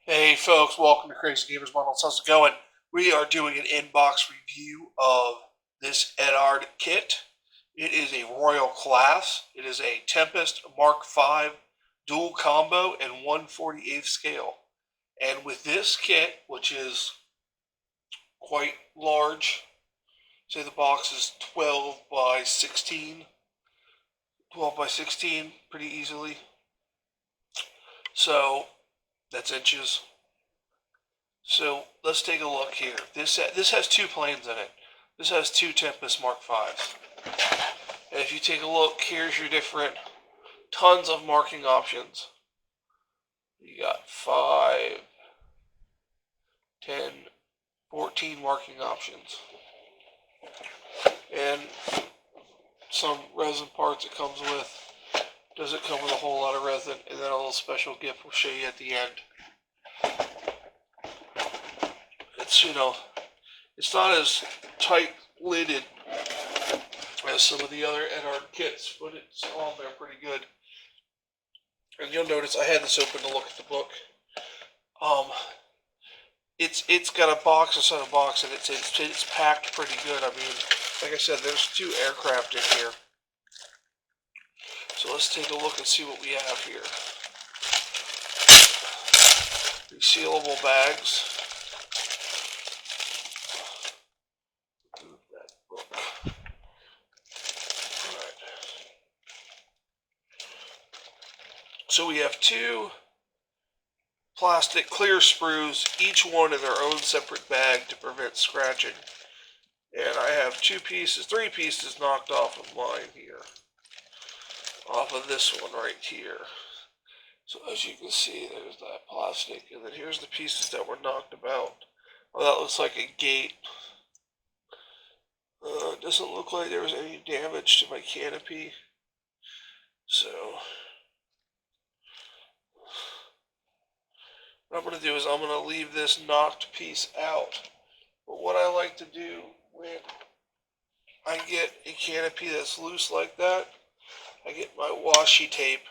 Hey folks, welcome to Crazy Gamers Models. How's it going? We are doing an inbox review of this Eduard kit. It is a Royal class. It is a Tempest Mark V dual combo and 1/48 scale. And with this kit, which is quite large, say the box is 12 by 16, 12 by 16 pretty easily. So that's inches. So let's take a look here. This has two planes in it. This has two Tempest Mark V's. And if you take a look, here's your different tons of marking options. You got 5, 10, 14 marking options. And some resin parts it comes with. Doesn't come with a whole lot of resin. And then a little special gift we'll show you at the end. It's, it's not as tight-lidded as some of the other Eduard kits, but it's on there pretty good. And you'll notice I had this open to look at the book. It's got a box inside a box, and it's packed pretty good. I mean, like I said, there's two aircraft in here. So let's take a look and see what we have here. Resealable bags. Move that book. Alright. So we have two plastic clear sprues, each one in their own separate bag to prevent scratching. And I have three pieces knocked off of mine here. Off of this one right here. So as you can see, there's that plastic, and then here's the pieces that were knocked about. Oh, that looks like a gate. It doesn't look like there was any damage to my canopy. So what I'm going to do is I'm going to leave this knocked piece out. But what I like to do when I get a canopy that's loose like that, I get my washi tape,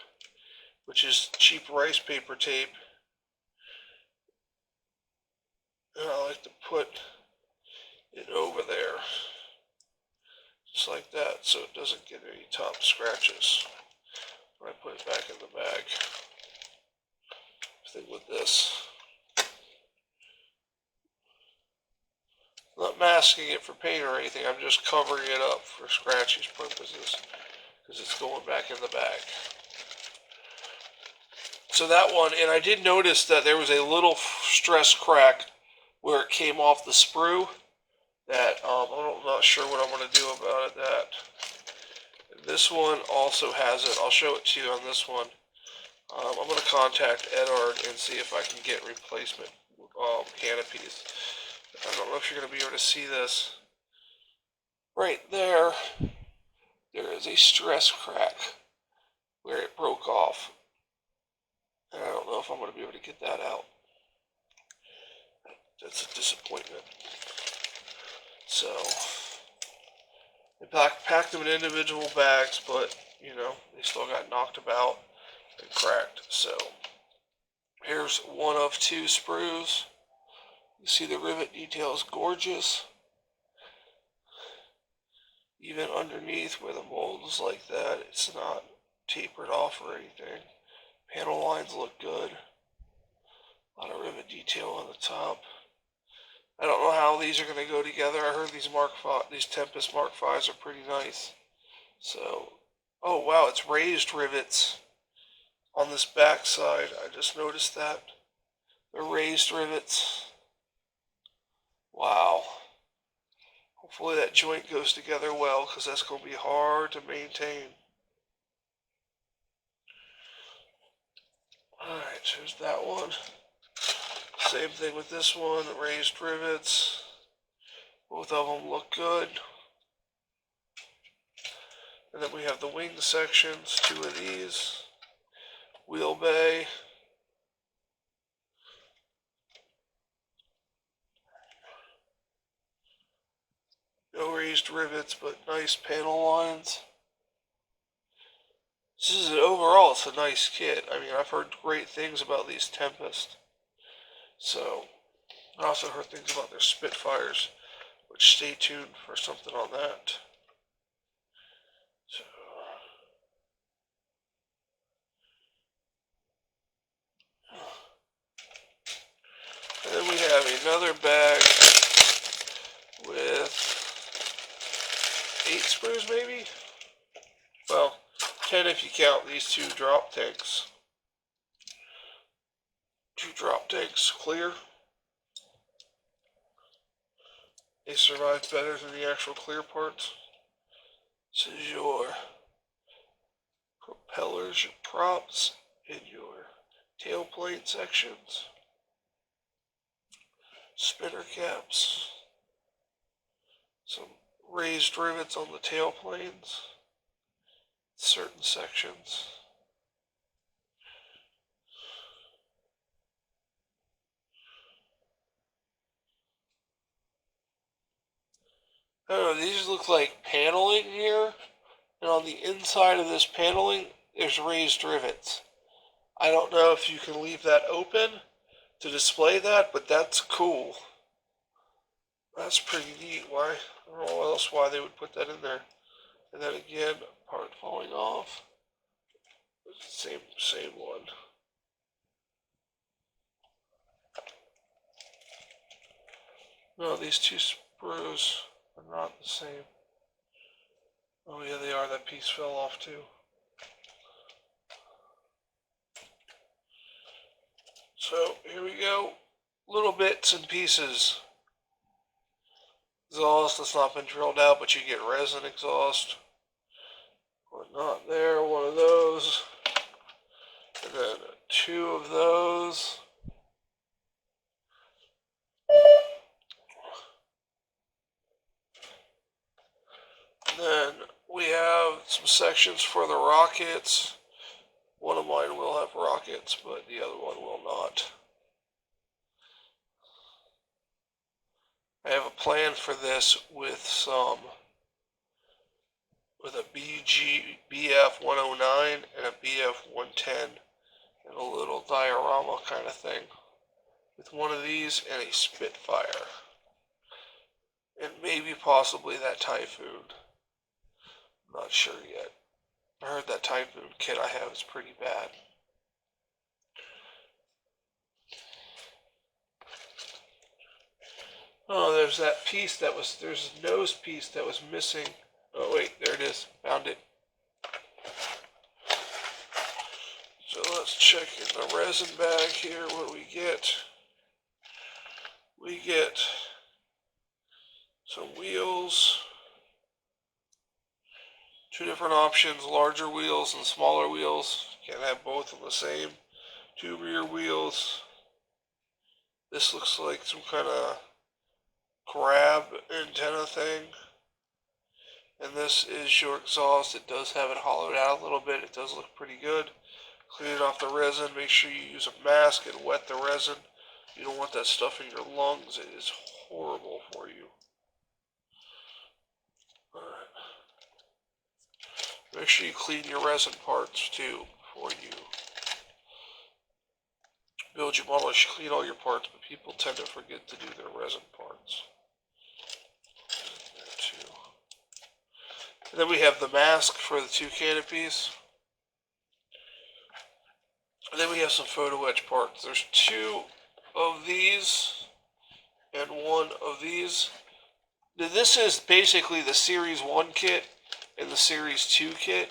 which is cheap rice paper tape, and I like to put it over there, just like that, so it doesn't get any top scratches when I put it back in the bag. Thing with this, I'm not masking it for paint or anything, I'm just covering it up for scratches purposes, because it's going back in the bag. So that one, and I did notice that there was a little stress crack where it came off the sprue that I'm not sure what I'm going to do about it. This one also has it. I'll show it to you on this one. I'm going to contact Eduard and see if I can get replacement canopies. I don't know if you're going to be able to see this. Right there, there is a stress crack where it broke off. And I don't know if I'm going to be able to get that out. That's a disappointment. So, they packed them in individual bags, but, they still got knocked about and cracked. So, here's one of two sprues. You see the rivet detail is gorgeous. Even underneath where the mold is like that, it's not tapered off or anything. Panel lines look good. A lot of rivet detail on the top. I don't know how these are going to go together. I heard these Tempest Mark V's are pretty nice. So, oh wow, it's raised rivets on this back side. I just noticed that. They're raised rivets. Wow. Hopefully that joint goes together well, because that's going to be hard to maintain. Alright, here's that one. Same thing with this one, raised rivets. Both of them look good. And then we have the wing sections, two of these. Wheel bay. No raised rivets, but nice panel lines. Overall, it's a nice kit. I mean, I've heard great things about these Tempest. So, I also heard things about their Spitfires, which stay tuned for something on that. So, and then we have another bag with 8 sprues maybe? Well, 10 if you count these 2 drop tanks. 2 drop tanks clear. They survive better than the actual clear parts. This is your propellers, your props, and your tailplane sections. Spinner caps. Some raised rivets on the tailplanes. Certain sections. I don't know, these look like paneling here. And on the inside of this paneling, there's raised rivets. I don't know if you can leave that open to display that, but that's cool. That's pretty neat. Why? I don't know why they would put that in there. And then again, part falling off. Same one. No, these 2 sprues are not the same. Oh yeah, they are. That piece fell off too. So here we go. Little bits and pieces. Exhaust that's not been drilled out, but you get resin exhaust. One not there, one of those. And then 2 of those. And then we have some sections for the rockets. One of mine will have rockets, but the other one will not. I have a plan for this with a BF 109 and a BF 110 and a little diorama kind of thing. With one of these and a Spitfire. And maybe possibly that Typhoon. I'm not sure yet. I heard that Typhoon kit I have is pretty bad. Oh, there's that piece there's a nose piece that was missing. Oh wait, there it is. Found it. So let's check in the resin bag here what we get. We get some wheels. 2 different options, larger wheels and smaller wheels. Can't have both of the same. 2 rear wheels. This looks like some kind of grab antenna thing. And this is your exhaust. It does have it hollowed out a little bit. It does look pretty good. Clean it off the resin. Make sure you use a mask and wet the resin. You don't want that stuff in your lungs. It is horrible for you. Alright. Make sure you clean your resin parts too before you build your model. You should clean all your parts, but people tend to forget to do their resin parts. There too. And then we have the mask for the 2 canopies. And then we have some photo etch parts. There's 2 of these and 1 of these. Now, this is basically the Series 1 kit and the Series 2 kit.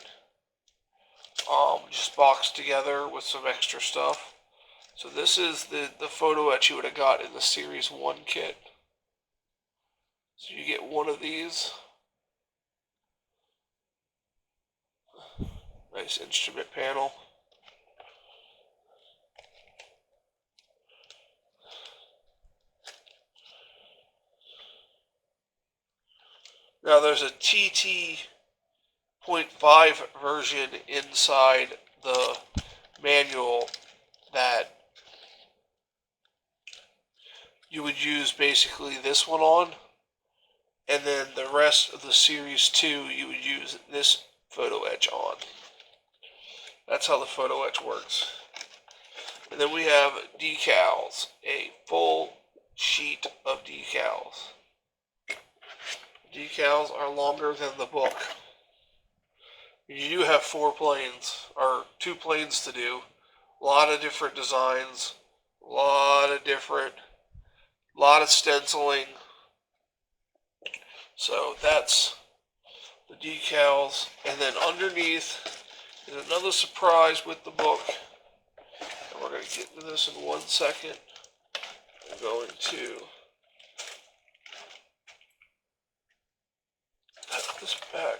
Just boxed together with some extra stuff. So this is the photo etch you would have got in the Series 1 kit. So you get 1 of these. Nice instrument panel. Now there's a TT 0.5 version inside the manual that you would use basically this one on, and then the rest of the Series 2 you would use this photo etch on. That's how the photo etch works. And then we have decals, a full sheet of decals. Decals are longer than the book. You do have 4 planes, or 2 planes to do. A lot of different designs, a lot of stenciling. So that's the decals. And then underneath is another surprise with the book. And we're going to get into this in 1 second. I'm going to put this back.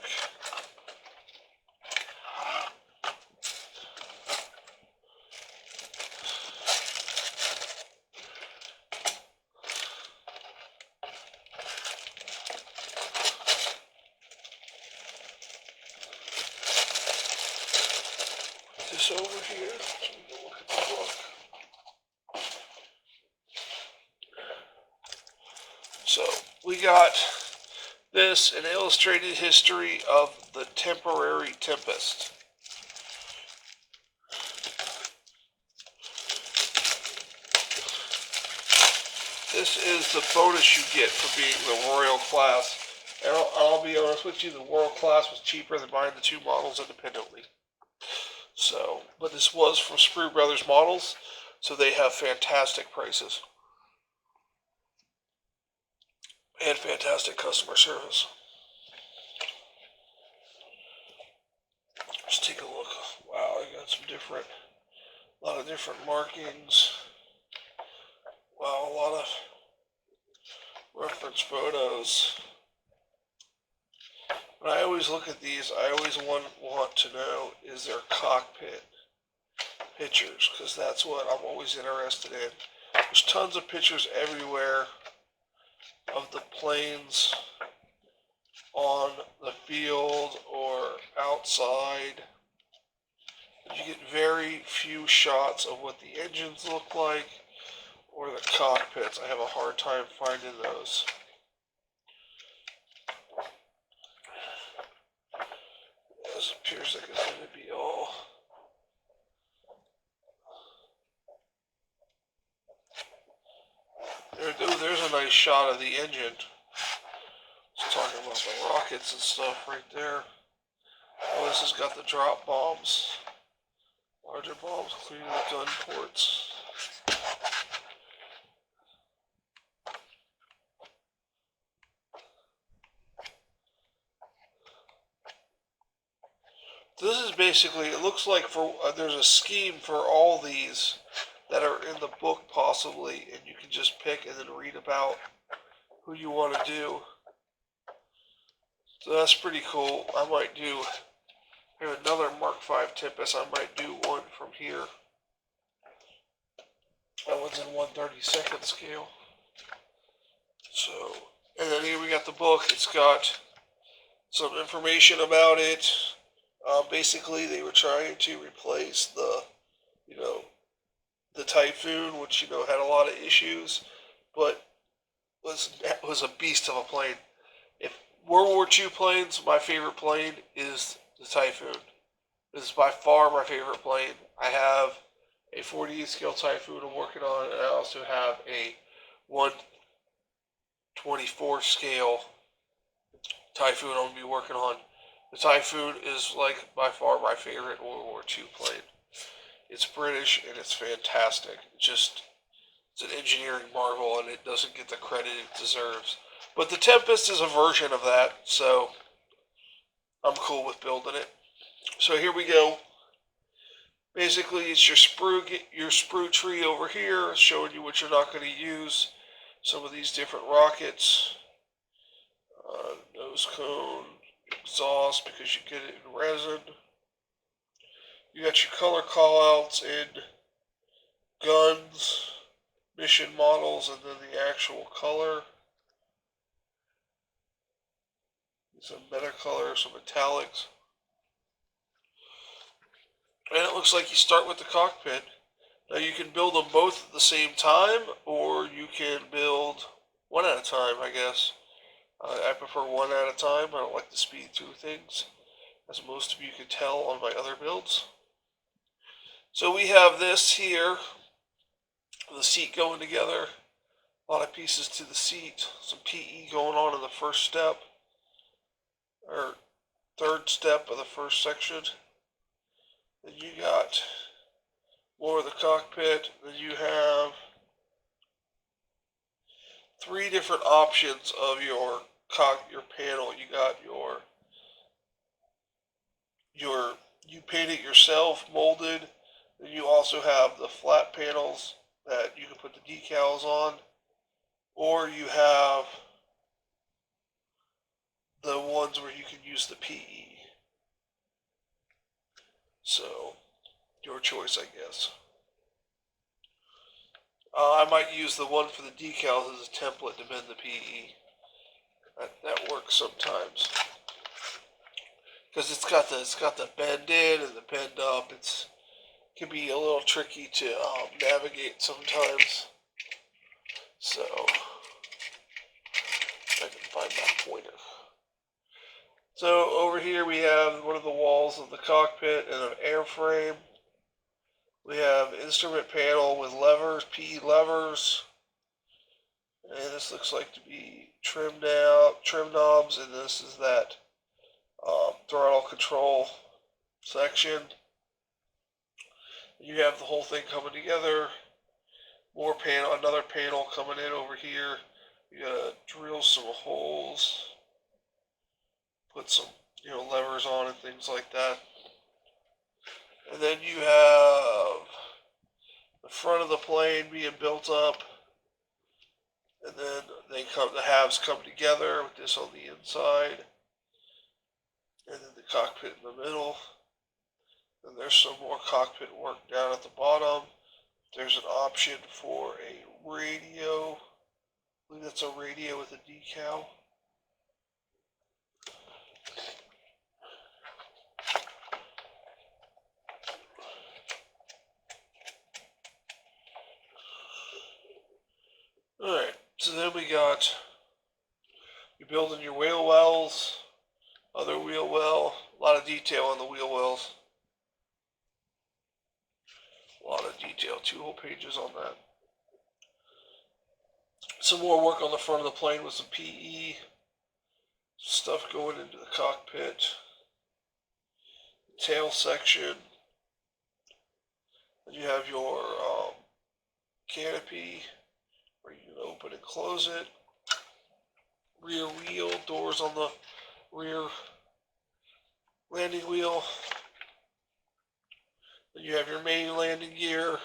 This over here so we can look at the book. So we got this, an illustrated history of the temporary Tempest. This is the bonus you get for being the Royal class. And I'll be honest with you, the Royal class was cheaper than buying the 2 models independently. So, but this was from Sprue Brothers Models, so they have fantastic prices. And fantastic customer service. Let's take a look. Wow, I got a lot of different markings. Wow, a lot of reference photos. When I always look at these, I always want to know is their cockpit pictures, because that's what I'm always interested in. There's tons of pictures everywhere of the planes on the field or outside. You get very few shots of what the engines look like or the cockpits. I have a hard time finding those. This appears like it's going to be all. There's a nice shot of the engine. It's talking about the rockets and stuff right there. Oh, this has got the drop bombs. Larger bombs, including the gun ports. This is basically, it looks like there's a scheme for all these that are in the book possibly, and you can just pick and then read about who you want to do. So that's pretty cool. I might do, I have another Mark V Tempest, I might do one from here. That one's in 1/32 scale. So, and then here we got the book. It's got some information about it. Basically, they were trying to replace the Typhoon, which had a lot of issues, but was a beast of a plane. If World War II planes, my favorite plane is the Typhoon. This is by far my favorite plane. I have a 48 scale Typhoon I'm working on, and I also have a 1/24 scale Typhoon I'm going to be working on. The Typhoon is like by far my favorite World War II plane. It's British and it's fantastic. It's an engineering marvel, and it doesn't get the credit it deserves. But the Tempest is a version of that, so I'm cool with building it. So here we go. Basically, it's your sprue tree over here, showing you what you're not going to use. Some of these different rockets, nose cone, exhaust, because you get it in resin. You got your color callouts in guns, mission models, and then the actual color. Some meta color, some metallics. And it looks like you start with the cockpit. Now you can build them both at the same time, or you can build one at a time, I guess. I prefer one at a time. I don't like to speed through things, as most of you can tell on my other builds. So we have this here. The seat going together. A lot of pieces to the seat. Some PE going on in the first step. Or third step of the first section. Then you got more of the cockpit. Then you have 3 different options of your panel. You got you paint it yourself, molded. Then you also have the flat panels that you can put the decals on, or you have the ones where you can use the PE. So, your choice, I guess. I might use the one for the decals as a template to bend the PE. That works sometimes. Because it's got the bend in and the bend up. It can be a little tricky to navigate sometimes. So, if I can find my pointer. So over here we have one of the walls of the cockpit and an airframe. We have instrument panel with levers, PE levers. And this looks like to be trimmed out, trim knobs, and this is that throttle control section. You have the whole thing coming together. More panel, another panel coming in over here. You gotta drill some holes, put some levers on and things like that. And then you have the front of the plane being built up, and then the halves come together with this on the inside, and then the cockpit in the middle. And there's some more cockpit work down at the bottom. There's an option for a radio. I believe that's a radio with a decal. Alright, so then we got, you're building your wheel wells, other wheel well, a lot of detail on the wheel wells. A lot of detail, 2 whole pages on that. Some more work on the front of the plane with some PE. Stuff going into the cockpit. Tail section. Then you have your canopy where you can open and close it. Rear wheel, doors on the rear landing wheel. Then you have your main landing gear.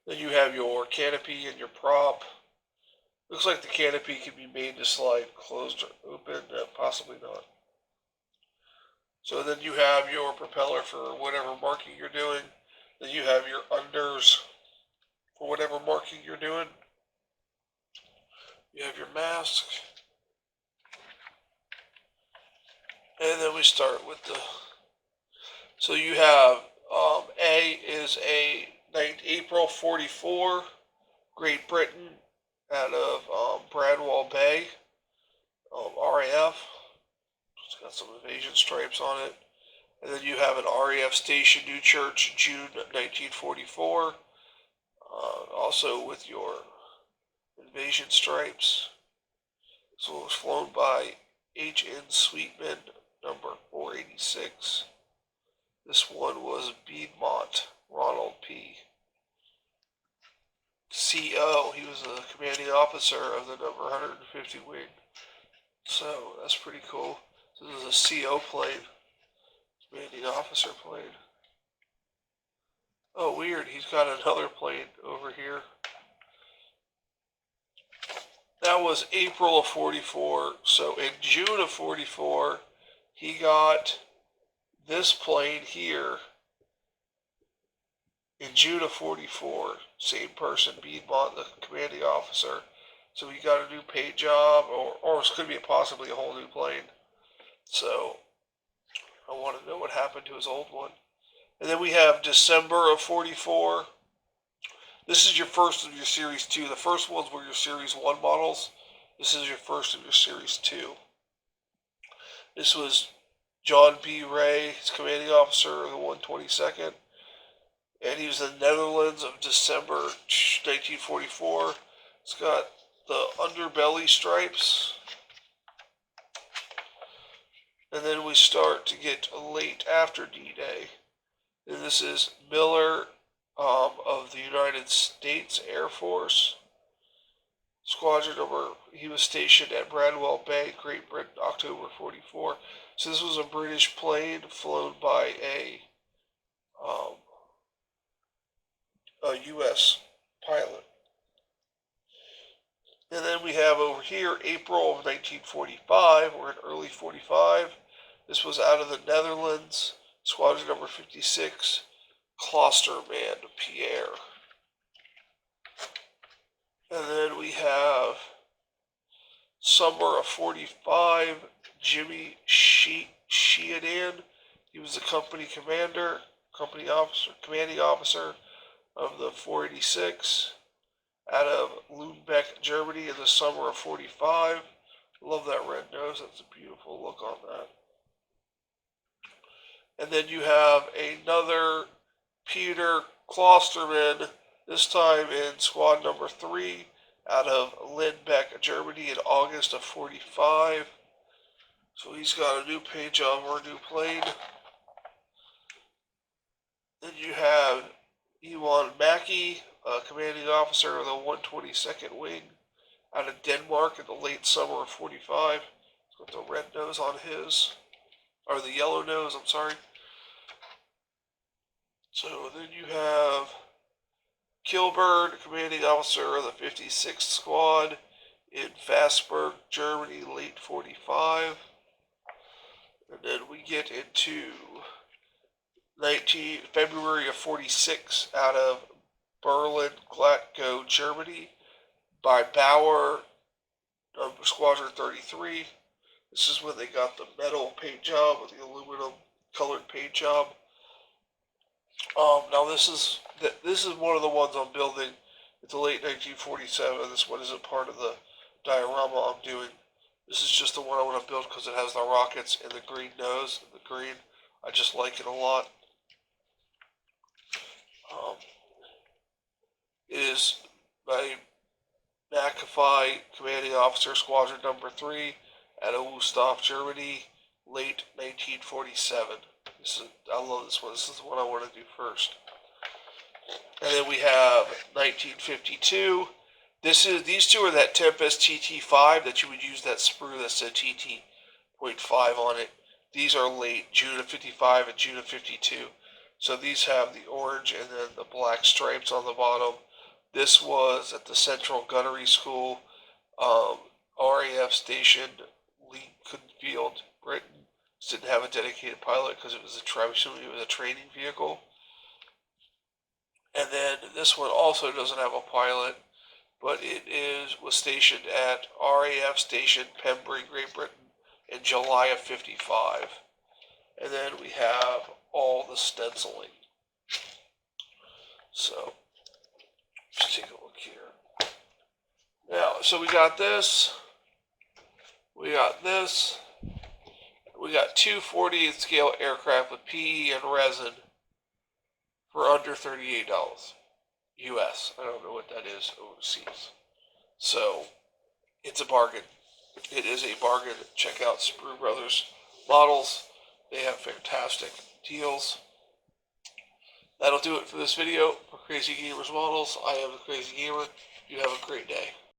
Then you have your canopy and your prop. Looks like the canopy can be made to slide closed or open, possibly not. So then you have your propeller for whatever marking you're doing. Then you have your unders for whatever marking you're doing. You have your mask. And then we start with the, so you have, A is a April 44, Great Britain, out of Bradwell Bay, RAF. It's got some invasion stripes on it. And then you have an RAF station, New Church, June 1944. Also with your invasion stripes. So it was flown by H.N. Sweetman, number 486. This one was Piedmont, Ronald P. CO. He was the commanding officer of the number 150 wing. So that's pretty cool. So this is a CO plane. Commanding officer plane. Oh, weird. He's got another plane over here. That was April of 44. So in June of 44, he got this plane here. In June of 44, same person, Piedmont, the commanding officer. So he got a new paint job, or it could be possibly a whole new plane. So I want to know what happened to his old one. And then we have December of 44. This is your first of your Series 2. The first ones were your Series 1 models. This is your first of your Series 2. This was John B. Ray, his commanding officer of the 122nd. And he was in the Netherlands of December 1944. It's got the underbelly stripes. And then we start to get late after D-Day. And this is Miller of the United States Air Force. Squadron number, he was stationed at Bradwell Bay, Great Britain, October 44. So this was a British plane flown by a U.S. pilot. And then we have over here, April of 1945, we're in early 45. This was out of the Netherlands, Squadron number 56, Klosterman Pierre. And then we have summer of 45, Jimmy Sheehan. He was the company commander, commanding officer of the 486 out of Lübeck, Germany in the summer of 45. Love that red nose. That's a beautiful look on that. And then you have another Peter Klosterman, this time in squad number 3 out of Lübeck, Germany in August of 45. So he's got a new paint job or a new plane. Then you have Ewan Mackey, commanding officer of the 122nd Wing out of Denmark in the late summer of 45. He's got the red nose on his, or the yellow nose, I'm sorry. So then you have Kilburn, commanding officer of the 56th Squad in Fassberg, Germany, late 45. And then we get into February of 46 out of Berlin, Glasgow, Germany by Bauer, Squadron 33. This is when they got the metal paint job with the aluminum colored paint job. Now this is one of the ones I'm building. It's a late 1947. This one isn't part of the diorama I'm doing. This is just the one I want to build because it has the rockets and the green nose and the green. I just like it a lot. It is by McAfee, commanding officer, squadron number 3, out of Wüstrow, Germany, late 1947. I love this one. This is the one I want to do first. And then we have 1952. These two are that Tempest TT5 that you would use that sprue that said TT.5 on it. These are late June of 55 and June of 52. So these have the orange and then the black stripes on the bottom. This was at the Central Gunnery School, RAF Station, Lincolnfield, Britain. This didn't have a dedicated pilot because it was a training vehicle. And then this one also doesn't have a pilot, but it was stationed at RAF Station, Pembrey, Great Britain, in July of 55. And then we have all the stenciling. So, let's take a look here. Now, so we got this. We got this. We got two 40th scale aircraft with PE and resin for under $38 US. I don't know what that is overseas. So, it's a bargain. It is a bargain. Check out Sprue Brothers models. They have fantastic deals. That'll do it for this video for Crazy Gamers Models. I am the Crazy Gamer. You have a great day.